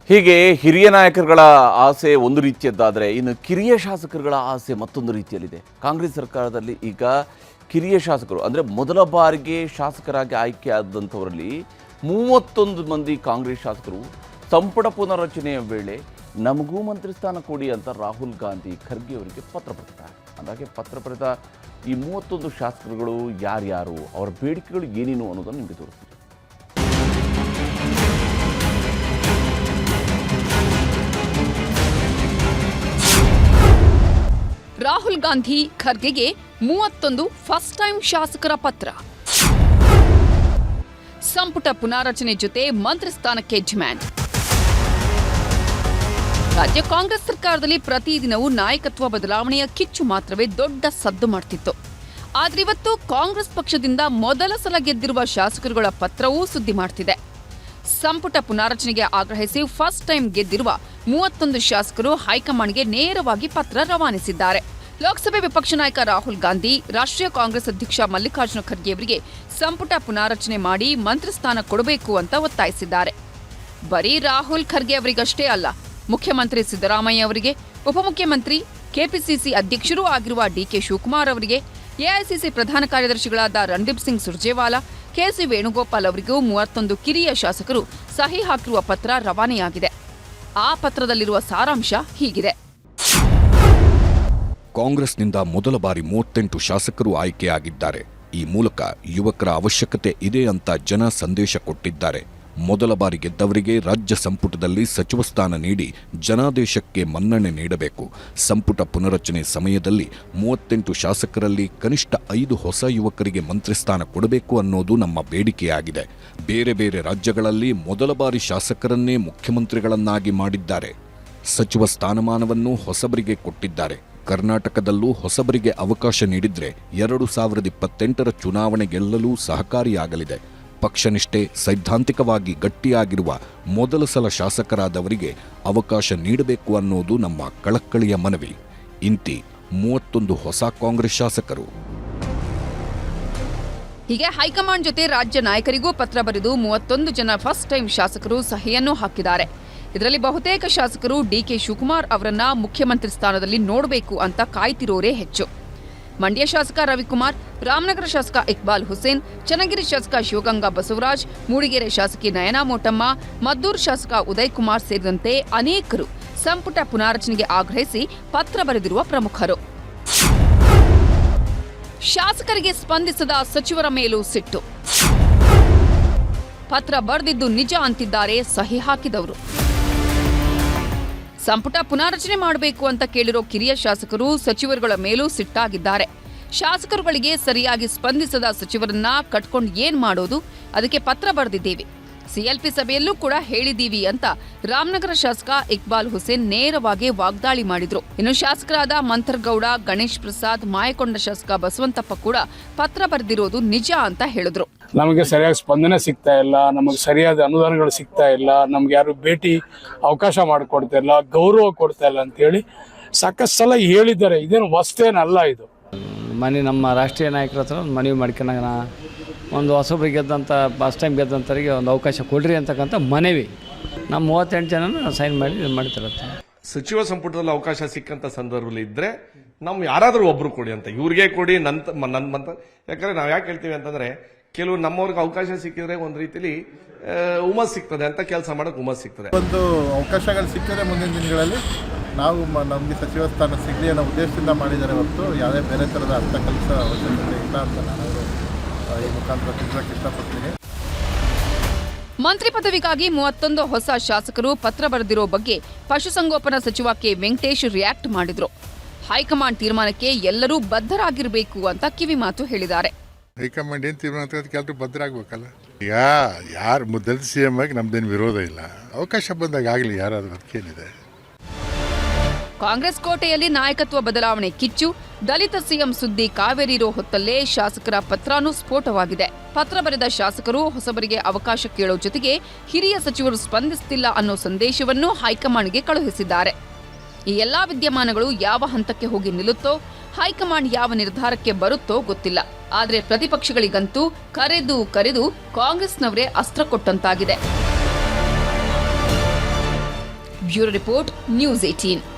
ಹೀಗೆ ಹಿರಿಯ ನಾಯಕರುಗಳ ಆಸೆ ಒಂದು ರೀತಿಯದ್ದಾದರೆ ಇನ್ನು ಕಿರಿಯ ಶಾಸಕರುಗಳ ಆಸೆ ಮತ್ತೊಂದು ರೀತಿಯಲ್ಲಿದೆ. ಕಾಂಗ್ರೆಸ್ ಸರ್ಕಾರದಲ್ಲಿ ಈಗ ಕಿರಿಯ ಶಾಸಕರು ಅಂದರೆ ಮೊದಲ ಬಾರಿಗೆ ಶಾಸಕರಾಗಿ ಆಯ್ಕೆಯಾದಂಥವರಲ್ಲಿ 31 ಮಂದಿ ಕಾಂಗ್ರೆಸ್ ಶಾಸಕರು ಸಂಪುಟ ಪುನರ್ರಚನೆಯ ವೇಳೆ ನಮಗೂ ಮಂತ್ರಿ ಸ್ಥಾನ ಕೊಡಿ ಅಂತ ರಾಹುಲ್ ಗಾಂಧಿ ಖರ್ಗೆ ಅವರಿಗೆ ಪತ್ರ ಬರೆದಿದ್ದಾರೆ. ಹಾಗಾಗಿ ಪತ್ರ ಬರೆದ ಈ 31 ಶಾಸಕರುಗಳು ಯಾರ್ಯಾರು, ಅವರ ಬೇಡಿಕೆಗಳು ಏನೇನು ಅನ್ನೋದನ್ನು ನಿಮಗೆ ತೋರಿಸ್ತೀವಿ. ರಾಹುಲ್ ಗಾಂಧಿ ಖರ್ಗೆಗೆ 31 ಫಸ್ಟ್ ಟೈಮ್ ಶಾಸಕರ ಪತ್ರ. ಸಂಪುಟ ಪುನಾರಚನೆ ಜೊತೆ ಮಂತ್ರಿ ಸ್ಥಾನಕ್ಕೆ ಡಿಮ್ಯಾಂಡ್. ರಾಜ್ಯ ಕಾಂಗ್ರೆಸ್ ಸರ್ಕಾರದಲ್ಲಿ ಪ್ರತಿದಿನವೂ ನಾಯಕತ್ವ ಬದಲಾವಣೆಯ ಕಿಚ್ಚು ಮಾತ್ರವೇ ದೊಡ್ಡ ಸದ್ದು ಮಾಡ್ತಿತ್ತು. ಆದ್ರೆ ಇವತ್ತು ಕಾಂಗ್ರೆಸ್ ಪಕ್ಷದಿಂದ ಮೊದಲ ಸಲ ಗೆದ್ದಿರುವ ಶಾಸಕರುಗಳ ಪತ್ರವೂ ಸುದ್ದಿ ಮಾಡ್ತಿದೆ. ಸಂಪುಟ ಪುನಾರಚನೆಗೆ ಆಗ್ರಹಿಸಿ ಫಸ್ಟ್ ಟೈಮ್ ಗೆದ್ದಿರುವ 31 ಶಾಸಕರು ಹೈಕಮಾಂಡ್ಗೆ ನೇರವಾಗಿ ಪತ್ರ ರವಾನಿಸಿದ್ದಾರೆ. ಲೋಕಸಭೆ ವಿಪಕ್ಷ ನಾಯಕ ರಾಹುಲ್ ಗಾಂಧಿ, ರಾಷ್ಟ್ರೀಯ ಕಾಂಗ್ರೆಸ್ ಅಧ್ಯಕ್ಷ ಮಲ್ಲಿಕಾರ್ಜುನ ಖರ್ಗೆ ಅವರಿಗೆ ಸಂಪುಟ ಪುನಾರಚನೆ ಮಾಡಿ ಮಂತ್ರಿ ಸ್ಥಾನ ಕೊಡಬೇಕು ಅಂತ ಒತ್ತಾಯಿಸಿದ್ದಾರೆ. ಬರೀ ರಾಹುಲ್ ಖರ್ಗೆ ಅವರಿಗಷ್ಟೇ ಅಲ್ಲ, ಮುಖ್ಯಮಂತ್ರಿ ಸಿದ್ದರಾಮಯ್ಯ ಅವರಿಗೆ, ಉಪಮುಖ್ಯಮಂತ್ರಿ, ಕೆಪಿಸಿಸಿ ಅಧ್ಯಕ್ಷರೂ ಆಗಿರುವ ಡಿಕೆ ಶಿವಕುಮಾರ್ ಅವರಿಗೆ, ಎಐಸಿಸಿ ಪ್ರಧಾನ ಕಾರ್ಯದರ್ಶಿಗಳಾದ ರಣದೀಪ್ ಸಿಂಗ್ ಸುರ್ಜೇವಾಲಾ, ಕೆಸಿ ವೇಣುಗೋಪಾಲ್ ಅವರಿಗೂ 31 ಕಿರಿಯ ಶಾಸಕರು ಸಹಿ ಹಾಕಿರುವ ಪತ್ರ ರವಾನೆಯಾಗಿದೆ. ಆ ಪತ್ರದಲ್ಲಿರುವ ಸಾರಾಂಶ ಹೀಗಿದೆ. ಕಾಂಗ್ರೆಸ್ನಿಂದ ಮೊದಲ ಬಾರಿ 38 ಶಾಸಕರು ಆಯ್ಕೆಯಾಗಿದ್ದಾರೆ. ಈ ಮೂಲಕ ಯುವಕರ ಅವಶ್ಯಕತೆ ಇದೆ ಅಂತ ಜನ ಸಂದೇಶ ಕೊಟ್ಟಿದ್ದಾರೆ. ಮೊದಲ ಬಾರಿ ಗೆದ್ದವರಿಗೆ ರಾಜ್ಯ ಸಂಪುಟದಲ್ಲಿ ಸಚಿವ ಸ್ಥಾನ ನೀಡಿ ಜನಾದೇಶಕ್ಕೆ ಮನ್ನಣೆ ನೀಡಬೇಕು. ಸಂಪುಟ ಪುನರಚನೆ ಸಮಯದಲ್ಲಿ 38 ಶಾಸಕರಲ್ಲಿ ಕನಿಷ್ಠ 5 ಹೊಸ ಯುವಕರಿಗೆ ಮಂತ್ರಿ ಸ್ಥಾನ ಕೊಡಬೇಕು ಅನ್ನೋದು ನಮ್ಮ ಬೇಡಿಕೆಯಾಗಿದೆ. ಬೇರೆ ಬೇರೆ ರಾಜ್ಯಗಳಲ್ಲಿ ಮೊದಲ ಬಾರಿ ಶಾಸಕರನ್ನೇ ಮುಖ್ಯಮಂತ್ರಿಗಳನ್ನಾಗಿ ಮಾಡಿದ್ದಾರೆ. ಸಚಿವ ಸ್ಥಾನಮಾನವನ್ನು ಹೊಸಬರಿಗೆ ಕೊಟ್ಟಿದ್ದಾರೆ. ಕರ್ನಾಟಕದಲ್ಲೂ ಹೊಸಬರಿಗೆ ಅವಕಾಶ ನೀಡಿದ್ರೆ 2028ರ ಚುನಾವಣೆ ಗೆಲ್ಲಲು ಸಹಕಾರಿಯಾಗಲಿದೆ. ಪಕ್ಷನಿಷ್ಠೆ ಸೈದ್ಧಾಂತಿಕವಾಗಿ ಗಟ್ಟಿಯಾಗಿರುವ ಮೊದಲ ಸಲ ಶಾಸಕರಾದವರಿಗೆ ಅವಕಾಶ ನೀಡಬೇಕು ಅನ್ನೋದು ನಮ್ಮ ಕಳಕಳಿಯ ಮನವಿ. ಇಂತಿ 31 ಹೊಸ ಕಾಂಗ್ರೆಸ್ ಶಾಸಕರು. ಹೀಗೆ ಹೈಕಮಾಂಡ್ ಜೊತೆ ರಾಜ್ಯ ನಾಯಕರಿಗೂ ಪತ್ರ ಬರೆದು 31 ಜನ ಫಸ್ಟ್ ಟೈಮ್ ಶಾಸಕರು ಸಹಿಯನ್ನು ಹಾಕಿದ್ದಾರೆ. ಇದರಲ್ಲಿ ಬಹುತೇಕ ಶಾಸಕರು ಡಿಕೆ ಶಿವಕುಮಾರ್ ಅವರನ್ನ ಮುಖ್ಯಮಂತ್ರಿ ಸ್ಥಾನದಲ್ಲಿ ನೋಡಬೇಕು ಅಂತ ಕಾಯ್ತಿರೋರೇ ಹೆಚ್ಚು. ಮಂಡ್ಯ ಶಾಸಕ ರವಿಕುಮಾರ್, ರಾಮನಗರ ಶಾಸಕ ಇಕ್ಬಾಲ್ ಹುಸೇನ್, ಚನ್ನಗಿರಿ ಶಾಸಕ ಶಿವಗಂಗಾ ಬಸವರಾಜ್, ಮೂಡಿಗೆರೆ ಶಾಸಕಿ ನಯನಾ ಮೋಟಮ್ಮ, ಮದ್ದೂರು ಶಾಸಕ ಉದಯ್ ಕುಮಾರ್ ಸೇರಿದಂತೆ ಅನೇಕರು ಸಂಪುಟ ಪುನಾರಚನೆಗೆ ಆಗ್ರಹಿಸಿ ಪತ್ರ ಬರೆದಿರುವ ಪ್ರಮುಖರು. ಶಾಸಕರಿಗೆ ಸ್ಪಂದಿಸದ ಸಚಿವರ ಮೇಲೂ ಸಿಟ್ಟು. ಪತ್ರ ಬರೆದಿದ್ದು ನಿಜ ಅಂತಿದ್ದಾರೆ ಸಹಿ ಹಾಕಿದವರು. ಸಂಪುಟ ಪುನಾರಚನೆ ಮಾಡಬೇಕು ಅಂತ ಕೇಳಿರೋ ಕಿರಿಯ ಶಾಸಕರು ಸಚಿವರುಗಳ ಮೇಲೂ ಸಿಟ್ಟಾಗಿದ್ದಾರೆ. ಶಾಸಕರುಗಳಿಗೆ ಸರಿಯಾಗಿ ಸ್ಪಂದಿಸದ ಸಚಿವರನ್ನ ಕಟ್ಕೊಂಡು ಏನ್ ಮಾಡೋದು, ಅದಕ್ಕೆ ಪತ್ರ ಬರೆದಿದ್ದೀವಿ, ಸಿಎಲ್ಪಿ ಸಭೆಯಲ್ಲೂ ಕೂಡ ಹೇಳಿದೀವಿ ಅಂತ ರಾಮನಗರ ಶಾಸಕ ಇಕ್ಬಾಲ್ ಹುಸೇನ್ ನೇರವಾಗಿ ವಾಗ್ದಾಳಿ ಮಾಡಿದ್ರು. ಇನ್ನು ಶಾಸಕರಾದ ಮಂಥರ್ಗೌಡ, ಗಣೇಶ್ ಪ್ರಸಾದ್, ಮಾಯಕೊಂಡ ಶಾಸಕ ಬಸವಂತಪ್ಪ ಕೂಡ ಪತ್ರ ಬರೆದಿರೋದು ನಿಜ ಅಂತ ಹೇಳಿದ್ರು. ನಮಗೆ ಸರಿಯಾಗಿ ಸ್ಪಂದನೆ ಸಿಗ್ತಾ ಇಲ್ಲ, ನಮಗೆ ಸರಿಯಾದ ಅನುದಾನಗಳು ಸಿಗ್ತಾ ಇಲ್ಲ, ನಮ್ಗೆ ಯಾರು ಭೇಟಿ ಅವಕಾಶ ಮಾಡಿಕೊಡ್ತಾ ಇಲ್ಲ, ಗೌರವ ಕೊಡ್ತಾ ಇಲ್ಲ ಅಂತೇಳಿ ಸಾಕಷ್ಟು ಸಲ ಹೇಳಿದ್ದಾರೆ. ಇದೇನು ಹೊಸ್ತೇನಲ್ಲ. ಇದು ನಮ್ಮ ರಾಷ್ಟ್ರೀಯ ನಾಯಕರ ಹತ್ರ ಒಂದು ಮನವಿ ಮಾಡ್ಕೊಂಡಾಗ ಒಂದು ಹೊಸಬ್ರಿಗೆ ಗೆದ್ದಂಥ ಫಸ್ಟ್ ಟೈಮ್ ಗೆದ್ದಂಥವ್ರಿಗೆ ಒಂದು ಅವಕಾಶ ಕೊಡ್ರಿ ಅಂತಕ್ಕಂಥ ಮನವಿ ನಮ್ಮ 38 ಜನ ಸೈನ್ ಮಾಡಿ ಮಾಡ್ತಿರತ್ತೆ. ಸಚಿವ ಸಂಪುಟದಲ್ಲಿ ಅವಕಾಶ ಸಿಕ್ಕಂತ ಸಂದರ್ಭದಲ್ಲಿ ಇದ್ರೆ ನಾವು ಯಾರಾದರೂ ಒಬ್ರು ಕೊಡಿ ಅಂತ, ಇವ್ರಿಗೆ ಕೊಡಿ ನನ್ನ ಯಾಕಂದ್ರೆ ನಾವು ಯಾಕೆ ಹೇಳ್ತೀವಿ ಅಂತಂದ್ರೆ ಕೆಲವು ನಮ್ಮವ್ರಿಗೆ ಅವಕಾಶ ಸಿಕ್ಕಿದ್ರೆ ಒಂದು ರೀತಿಲಿ ಹುಮ್ಮಸ್ ಸಿಗ್ತದೆ ಅಂತ, ಕೆಲಸ ಮಾಡಕ್ಕೆ ಹುಮ್ಮಸ್ ಸಿಗ್ತದೆ. ಒಂದು ಅವಕಾಶಗಳು ಸಿಕ್ಕಿದ್ರೆ ಮುಂದಿನ ದಿನಗಳಲ್ಲಿ ನಾವು ನಮಗೆ ಸಚಿವ ಸ್ಥಾನ ಸಿಗಲಿ ಅನ್ನೋ ಉದ್ದೇಶದಿಂದ ಮಾಡಿದ್ದಾರೆ ಹೊರತು ಯಾವುದೇ ಬೇರೆ ಥರದ ಅರ್ಥ ಕಲಿಸೋ ಅವಶ್ಯಕತೆ ಇಲ್ಲ ಅಂತ ನಾನು ಈ ಮುಖಾಂತರ ತಿಳಿಸೋಕೆ ಇಷ್ಟಪಡ್ತೀನಿ. ಮಂತ್ರಿ ಪದವಿಗಾಗಿ 31 ಹೊಸ ಶಾಸಕರು ಪತ್ರ ಬರೆದಿರೋ ಬಗ್ಗೆ ಪಶುಸಂಗೋಪನಾ ಸಚಿವ ಕೆ ವೆಂಕಟೇಶ್ ರಿಯಾಕ್ಟ್ ಮಾಡಿದ್ರು. ಹೈಕಮಾಂಡ್ ತೀರ್ಮಾನಕ್ಕೆ ಎಲ್ಲರೂ ಬದ್ಧರಾಗಿರಬೇಕು ಅಂತ ಕಿವಿಮಾತು ಹೇಳಿದ್ದಾರೆ. ಹೈಕಮಾಂಡ್ ಏನು ತೀರ್ಮಾನ ಕೆಲವರು ಬದ್ಧರಾಗಬೇಕಲ್ಲ. ಈಗ ಯಾರು ಮುದ್ದದ ಸಿಎಂ ಆಗಿ ನಮ್ದೇನು ವಿರೋಧ ಇಲ್ಲ, ಅವಕಾಶ ಬಂದಾಗ ಆಗಲಿ, ಯಾರಾದ್ರೂ ಅದಕ್ಕೇನಿದೆ. ಕಾಂಗ್ರೆಸ್ ಕೋಟೆಯಲ್ಲಿ ನಾಯಕತ್ವ ಬದಲಾವಣೆ ಕಿಚ್ಚು. ದಲಿತ ಸಿಎಂ ಸುದ್ದಿ ಕಾವೇರಿರೋ ಹೊತ್ತಲ್ಲೇ ಶಾಸಕರ ಪತ್ರನೂ ಸ್ಫೋಟವಾಗಿದೆ. ಪತ್ರ ಬರೆದ ಶಾಸಕರು ಹೊಸಬರಿಗೆ ಅವಕಾಶ ಕೇಳೋ ಜೊತೆಗೆ ಹಿರಿಯ ಸಚಿವರು ಸ್ಪಂದಿಸುತ್ತಿಲ್ಲ ಅನ್ನೋ ಸಂದೇಶವನ್ನು ಹೈಕಮಾಂಡ್ಗೆ ಕಳುಹಿಸಿದ್ದಾರೆ. ಈ ಎಲ್ಲಾ ವಿದ್ಯಮಾನಗಳು ಯಾವ ಹಂತಕ್ಕೆ ಹೋಗಿ ನಿಲ್ಲುತ್ತೋ, ಹೈಕಮಾಂಡ್ ಯಾವ ನಿರ್ಧಾರಕ್ಕೆ ಬರುತ್ತೋ ಗೊತ್ತಿಲ್ಲ. ಆದರೆ ಪ್ರತಿಪಕ್ಷಗಳಿಗಂತೂ ಕರೆದು ಕಾಂಗ್ರೆಸ್ನವರೇ ಅಸ್ತ್ರ ಕೊಟ್ಟಂತಾಗಿದೆ. Bureau report, news 18.